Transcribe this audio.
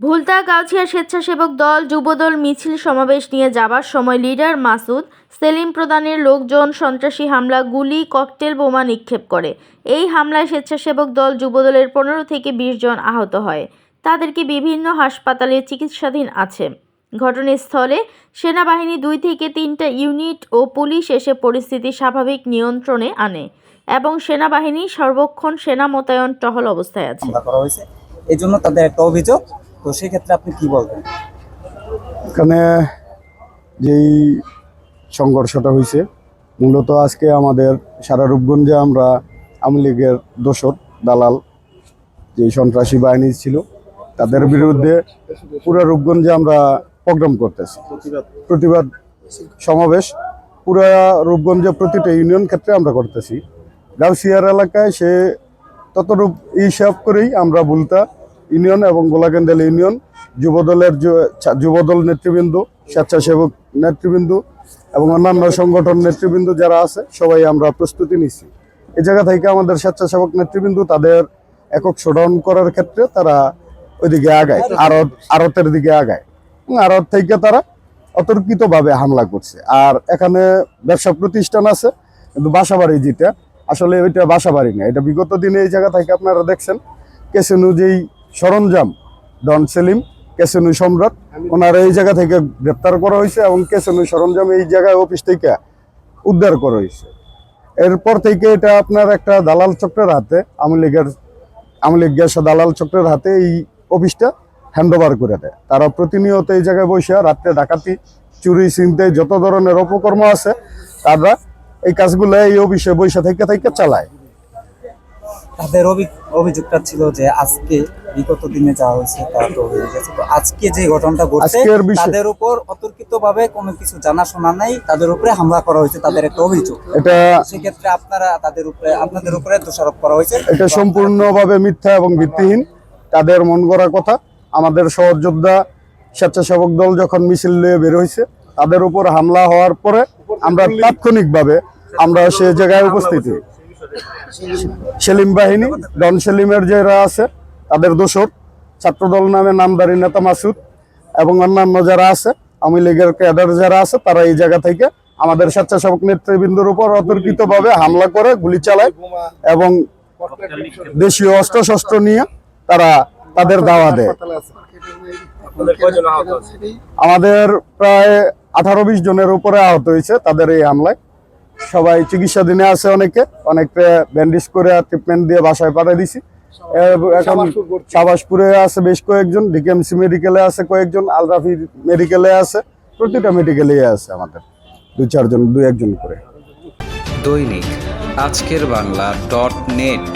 ভুলতা গাউছিয়া স্বেচ্ছাসেবক দল যুবদল মিছিল সমাবেশ নিয়ে যাবার সময় লিডার মাসুদ সেলিম প্রধানের লোকজন সন্ত্রাসী হামলা, গুলি, ককটেল বোমা নিক্ষেপ করে। এই হামলায় স্বেচ্ছাসেবক দল যুবদলের 15 থেকে 20 জন আহত হয়। তাদেরকে বিভিন্ন হাসপাতালে চিকিৎসাধীন আছে। ঘটনাস্থলে সেনাবাহিনী 2 থেকে 3টা ইউনিট ও পুলিশ এসে পরিস্থিতি স্বাভাবিক নিয়ন্ত্রণে আনে এবং সেনাবাহিনী সর্বক্ষণ সেনা মোতায়েন টহল অবস্থায় আছে। এই জন্য তাদের একটা অভিযোগ, তো সেই ক্ষেত্রে আপনি কি বলবেন? এখানে যেই সংঘর্ষটা হয়েছে মূলত আজকে আমাদের সারা রূপগঞ্জে আমরা আওয়ামী লীগের দোসর দালাল যে সন্ত্রাসী বাহিনী ছিল তাদের বিরুদ্ধে পুরো রূপগঞ্জে আমরা প্রোগ্রাম করতেছি, প্রতিবাদ সমাবেশ পুরো রূপগঞ্জে প্রতিটা ইউনিয়ন ক্ষেত্রে আমরা করতেছি। গাউছিয়ার এলাকায় সে ততরূপ হিসাব করেই আমরা ভুলতা ইউনিয়ন এবং গোলাকেন্দাল ইউনিয়ন যুবদলের যুবদল নেতৃবৃন্দ, স্বেচ্ছাসেবক নেতৃবৃন্দ এবং অন্যান্য সংগঠন নেতৃবৃন্দ যারা আছে সবাই আমরা প্রস্তুতি নিচ্ছি। এই জায়গা থেকে আমাদের স্বেচ্ছাসেবক নেতৃবৃন্দ তাদের একক শোডাউন করার ক্ষেত্রে তারা ওইদিকে আগায়, আড়তের দিকে আগায় এবং আড়ত থেকে তারা অতর্কিতভাবে হামলা করছে। আর এখানে ব্যবসা প্রতিষ্ঠান আছে, কিন্তু বাসাবাড়ি যেটা আসলে ওইটা বাসাবাড়ি না, এটা বিগত দিনে এই জায়গা থেকে আপনারা দেখছেন কেসেনু যেই সরঞ্জাম ডন সেলিম কেসেনু সম্রাট ওনারা এই জায়গা থেকে গ্রেপ্তার করা হয়েছে এবং কেসেনু সরঞ্জাম এই জায়গায় অফিস থেকে উদ্ধার করা হয়েছে। এরপর থেকে এটা আপনার একটা দালাল চক্রের হাতে, আওয়ামী লীগ গ্যাস দালাল চক্রের হাতে এই অফিসটা হ্যান্ড ওভার করে দেয়। তারা প্রতিনিয়ত এই জায়গায় বসে রাত্রে ডাকাতি, চুরি, ছিনতাই যত ধরনের অপকর্ম আছে তারা এই কাজগুলো এই অফিসে বসে থেকে চালায়। তাদের অভিযোগটা ছিল যে আজকে বিগত দিনে যাওয়া হয়েছে তা তো হয়ে গেছে, তো আজকে যে ঘটনাটা ঘটছে তাদের উপর অতর্কিতভাবে কোনো কিছু জানাশোনা নাই, তাদের উপরে হামলা করা হয়েছে, তাদের একটা অভিযোগ। এটা সেক্ষেত্রে আপনাদের উপরে দোষারোপ করা হয়েছে, এটা সম্পূর্ণভাবে মিথ্যা এবং ভিত্তিহীন। তাদের মন গড়া কথা। আমাদের সহযোদ্ধা স্বেচ্ছাসেবক দল যখন মিছিল নিয়ে বের হয়েছে তাদের উপর হামলা হওয়ার পরে আমরা তাৎক্ষণিকভাবে আমরা সে জায়গায় উপস্থিত হই। সেলিম বাহিনী, ডন সেলিমের যারা আছে তাদের দোসর, ছাত্রদল নামে নামদারি নেতা মাসুদ এবং অন্যান্য যারা আছে আওয়ামী লীগের ক্যাডার যারা আছে তারা এই জায়গা থেকে আমাদের স্বেচ্ছাসেবক নেতৃবৃন্দের উপর অতর্কিতভাবে হামলা করে, গুলি চালায় এবং দেশীয় অস্ত্রশস্ত্র নিয়ে তারা তাদের দাওয়া দেয়। আমাদের প্রায় 18-20 জনের উপরে আহত হয়েছে তাদের এই হামলায়। সবাই চিকিৎসাধীনে আছে, অনেকে ব্যান্ডেজ করে ট্রিটমেন্ট দিয়ে বাসায় পাঠিয়ে দিছি। এখন শাবাশপুরে আছে বেশ কয়েকজন, ডিকেএমসি মেডিকেলে আছে কয়েকজন, আলরাফি মেডিকেলে আছে, প্রতিটা মেডিকেলে আছে আমাদের 2-4 জন, 2-1 জন করে। দৈনিক আজকের বাংলা .net